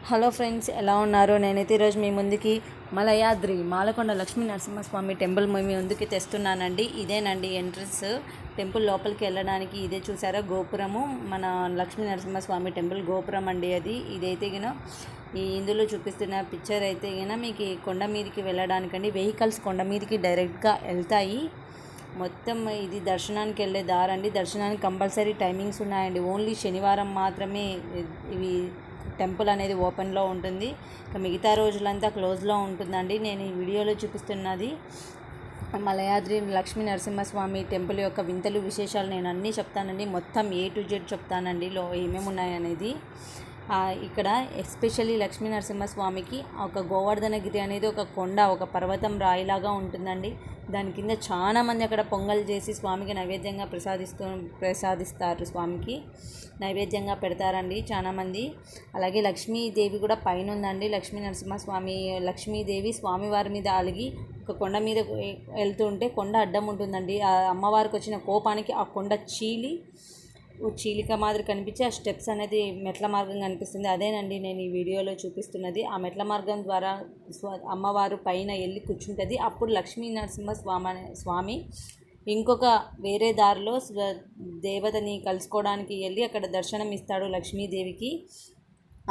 Hello friends, ఎలా ఉన్నారు? నేనైతే ఈరోజు మీ ముందుకి మలయాద్రి మాలకొండ లక్ష్మీ నరసింహస్వామి టెంపుల్ మీ ముందుకి తెస్తున్నానండి. ఇదేనండి ఎంట్రన్స్. టెంపుల్ లోపలికి వెళ్ళడానికి ఇదే చూసారా గోపురము, మన లక్ష్మీ నరసింహస్వామి టెంపుల్ గోపురం అండి అది. ఇదైతే గిన ఇందులో చూపిస్తున్న పిక్చర్ అయితే గిన మీకు కొండ మీదకి వెళ్ళడానికండి. వెహికల్స్ కొండ మీదకి డైరెక్ట్గా వెళ్తాయి. మొత్తం ఇది దర్శనానికి వెళ్ళే దారండి. దర్శనానికి కంపల్సరీ టైమింగ్స్ ఉన్నాయండి. ఓన్లీ శనివారం మాత్రమే ఇవి టెంపుల్ అనేది ఓపెన్లో ఉంటుంది. ఇక మిగతా రోజులంతా క్లోజ్లో ఉంటుందండి. నేను ఈ వీడియోలో చూపిస్తున్నది మలయాద్రి లక్ష్మీ నరసింహస్వామి టెంపుల్ యొక్క వింతలు విశేషాలు నేను అన్నీ చెప్తానండి. మొత్తం A to Z చెప్తానండి ఏమేమి ఉన్నాయనేది. ఇక్కడ ఎస్పెషల్లీ లక్ష్మీ నరసింహస్వామికి ఒక గోవర్ధనగిరి అనేది ఒక కొండ, ఒక పర్వతం రాయిలాగా ఉంటుందండి. దాని కింద చాలామంది అక్కడ పొంగల్ చేసి స్వామికి నైవేద్యంగా ప్రసాదిస్తారు. స్వామికి నైవేద్యంగా పెడతారండి చాలామంది. అలాగే లక్ష్మీదేవి కూడా పైన ఉందండి. లక్ష్మీ నరసింహస్వామి లక్ష్మీదేవి స్వామివారి మీద అలిగి ఒక కొండ మీద వెళ్తుంటే కొండ అడ్డం ఉంటుందండి. ఆ అమ్మవారికి వచ్చిన కోపానికి ఆ కొండ చీలిక మాదిరి కనిపించి ఆ స్టెప్స్ అనేది మెట్ల మార్గం కనిపిస్తుంది. అదేనండి నేను ఈ వీడియోలో చూపిస్తున్నది. ఆ మెట్ల మార్గం ద్వారా అమ్మవారు పైన వెళ్ళి కూర్చుంటుంది. అప్పుడు లక్ష్మీ నరసింహ స్వామి ఇంకొక వేరే దారిలో దేవతని కలుసుకోవడానికి వెళ్ళి అక్కడ దర్శనం ఇస్తాడు లక్ష్మీదేవికి.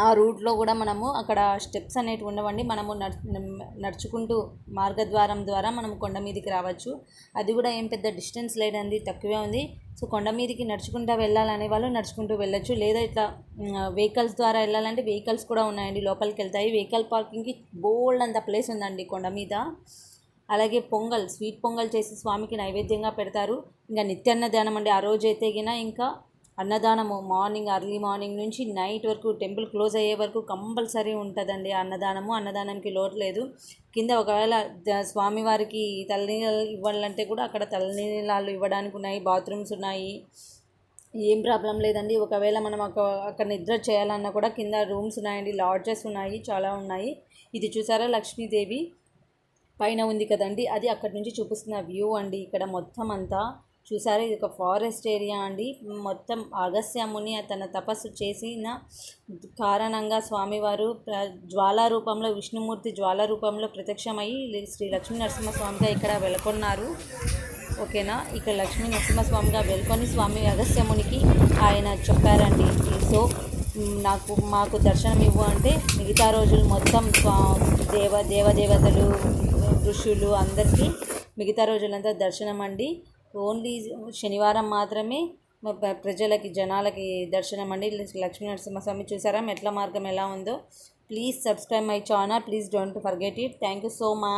ఆ రూట్లో కూడా మనము అక్కడ స్టెప్స్ అనేవి ఉండవండి. మనము నడుచుకుంటూ మార్గద్వారం ద్వారా మనం కొండ మీదకి రావచ్చు. అది కూడా ఏం పెద్ద డిస్టెన్స్ లేదండి, తక్కువే ఉంది. సో కొండ మీదకి నడుచుకుంటూ వెళ్ళాలనే వాళ్ళు నడుచుకుంటూ వెళ్ళొచ్చు. లేదా ఇట్లా వెహికల్స్ ద్వారా వెళ్ళాలంటే వెహికల్స్ కూడా ఉన్నాయండి, లోపలికి వెళ్తాయి. వెహికల్ పార్కింగ్కి బోల్డ్ అంత ప్లేస్ ఉందండి కొండ మీద. అలాగే స్వీట్ పొంగల్ చేసి స్వామికి నైవేద్యంగా పెడతారు. ఇంకా నిత్యాన్నదానం అండి. ఆ రోజు అయితే ఇంకా అన్నదానము ఎర్లీ మార్నింగ్ నుంచి నైట్ వరకు, టెంపుల్ క్లోజ్ అయ్యే వరకు కంపల్సరీ ఉంటుందండి అన్నదానము. అన్నదానంకి లోటు లేదు. కింద ఒకవేళ స్వామివారికి తలనీళ్ళు ఇవ్వాలంటే కూడా అక్కడ తలనీళ్ళు ఇవ్వడానికి ఉన్నాయి, బాత్రూమ్స్ ఉన్నాయి, ఏం ప్రాబ్లం లేదండి. ఒకవేళ మనం అక్కడ నిద్ర చేయాలన్నా కూడా కింద రూమ్స్ ఉన్నాయండి, లాడ్జెస్ ఉన్నాయి, చాలా ఉన్నాయి. ఇది చూసారా లక్ష్మీదేవి పైన ఉంది కదండి, అది అక్కడి నుంచి చూపిస్తున్న వ్యూ అండి. ఇక్కడ మొత్తం అంతా చూసారా, ఇది ఒక ఫారెస్ట్ ఏరియా అండి. మొత్తం అగస్త్యముని తన తపస్సు చేసిన కారణంగా స్వామివారు జ్వాలా రూపంలో, విష్ణుమూర్తి జ్వాలా రూపంలో ప్రత్యక్షమయ్యి శ్రీ లక్ష్మీ నరసింహస్వామిగా ఇక్కడ వెలుకొన్నారు. ఓకేనా, ఇక్కడ లక్ష్మీ నరసింహస్వామిగా వెలుకొని స్వామి అగస్త్యమునికి ఆయన చెప్పారండి. సో మాకు దర్శనం ఇవ్వు అంటే మిగతా రోజులు మొత్తం దేవతలు ఋషులు అందరికీ మిగతా రోజులంతా దర్శనం అండి. ఓన్లీ శనివారం మాత్రమే జనాలకి దర్శనం అండి. లక్ష్మీ నరసింహస్వామి చూసారా మెట్ల మార్గం ఎలా ఉందో. Please subscribe my channel. Please don't forget it. Thank you so much.